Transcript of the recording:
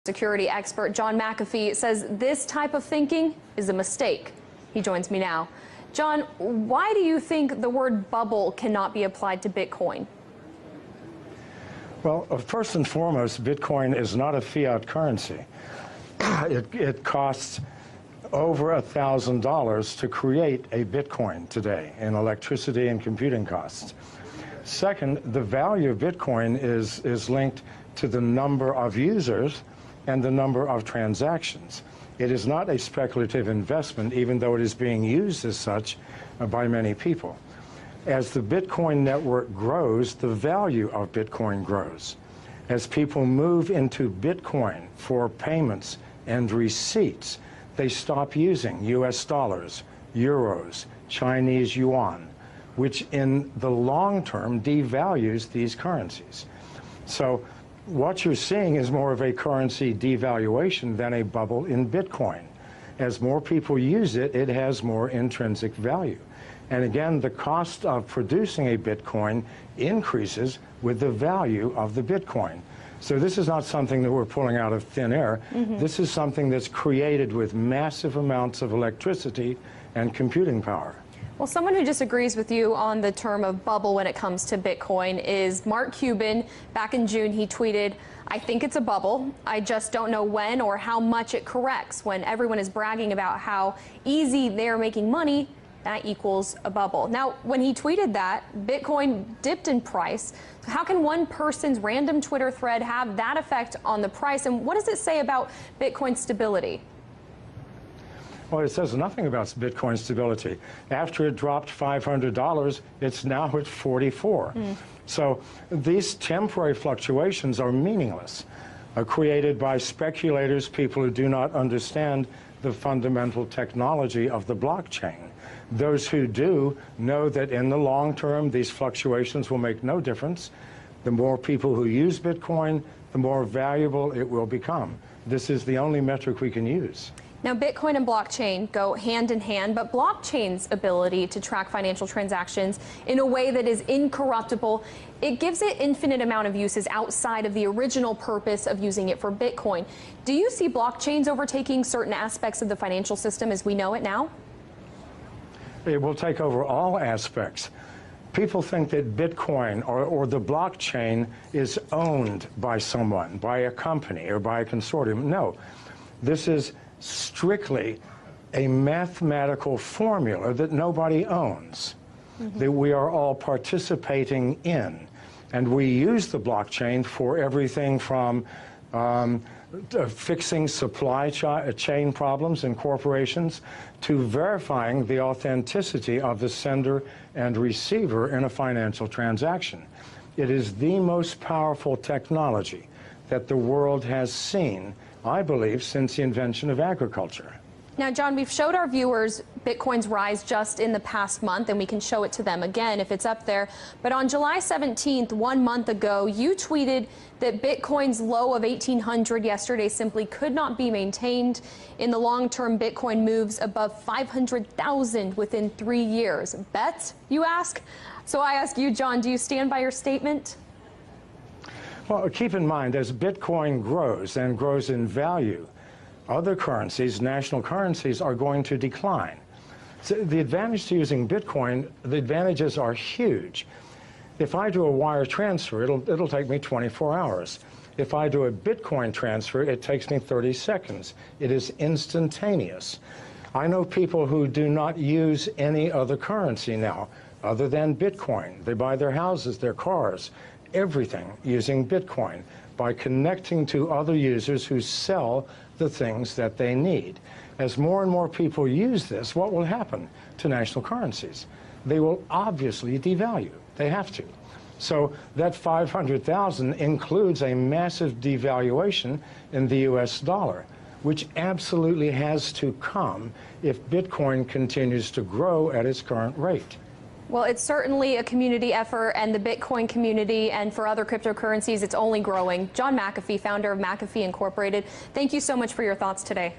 Security expert John McAfee says this type of thinking is a mistake. He joins me now. John, why do you think the word bubble cannot be applied to Bitcoin? Well, first and foremost, Bitcoin is not a fiat currency. It costs over $1,000 to create a Bitcoin today in electricity and computing costs. Second, the value of Bitcoin is linked to the number of users and the number of transactions. It is not a speculative investment, even though it is being used as such by many people. As the Bitcoin network grows, the value of Bitcoin grows. As people move into Bitcoin for payments and receipts, they stop using US dollars, euros, Chinese yuan, which in the long term devalues these currencies. So what you're seeing is more of a currency devaluation than a bubble in Bitcoin. As more people use it, it has more intrinsic value. And again, the cost of producing a Bitcoin increases with the value of the Bitcoin. So this is not something that we're pulling out of thin air. This is something that's created with massive amounts of electricity and computing power. Well, someone who disagrees with you on the term of bubble when it comes to Bitcoin is Mark Cuban. Back in June, he tweeted, "I think it's a bubble. I just don't know when or how much it corrects." When everyone is bragging about how easy they're making money, that equals a bubble. Now, when he tweeted that, Bitcoin dipped in price. So how can one person's random Twitter thread have that effect on the price? And what does it say about Bitcoin's stability? Well, it says nothing about Bitcoin stability. After it dropped $500, it's now at 44. So these temporary fluctuations are meaningless, created by speculators, people who do not understand the fundamental technology of the blockchain. Those who do know that in the long term, these fluctuations will make no difference. The more people who use Bitcoin, the more valuable it will become. This is the only metric we can use. Now, Bitcoin and blockchain go hand in hand, but blockchain's ability to track financial transactions in a way that is incorruptible, it gives it infinite amount of uses outside of the original purpose of using it for Bitcoin. Do you see blockchains overtaking certain aspects of the financial system as we know it now? It will take over all aspects. People think that Bitcoin or the blockchain is owned by someone, by a company or by a consortium. No, this is strictly a mathematical formula that nobody owns, that we are all participating in. And we use the blockchain for everything from fixing supply chain problems in corporations to verifying the authenticity of the sender and receiver in a financial transaction. It is the most powerful technology that the world has seen, I believe, since the invention of agriculture. Now, John, we've showed our viewers Bitcoin's rise just in the past month, and we can show it to them again if it's up there. But on July 17th, 1 month ago, you tweeted that Bitcoin's low of 1,800 yesterday simply could not be maintained. In the long term, Bitcoin moves above 500,000 within 3 years. Bet, you ask? So I ask you, John, do you stand by your statement? Well, keep in mind, as Bitcoin grows and grows in value, other currencies, national currencies, are going to decline. So the advantage to using Bitcoin, the advantages are huge. If I do a wire transfer, it'll take me 24 hours. If I do a Bitcoin transfer, it takes me 30 seconds. It is instantaneous. I know people who do not use any other currency now other than Bitcoin. They buy their houses, their cars, everything using Bitcoin by connecting to other users who sell the things that they need. As more and more people use this, what will happen to national currencies? They will obviously devalue. They have to. So that 500,000 includes a massive devaluation in the US dollar, which absolutely has to come if Bitcoin continues to grow at its current rate. Well, it's certainly a community effort, and the Bitcoin community and for other cryptocurrencies, it's only growing. John McAfee, founder of McAfee Incorporated, thank you so much for your thoughts today.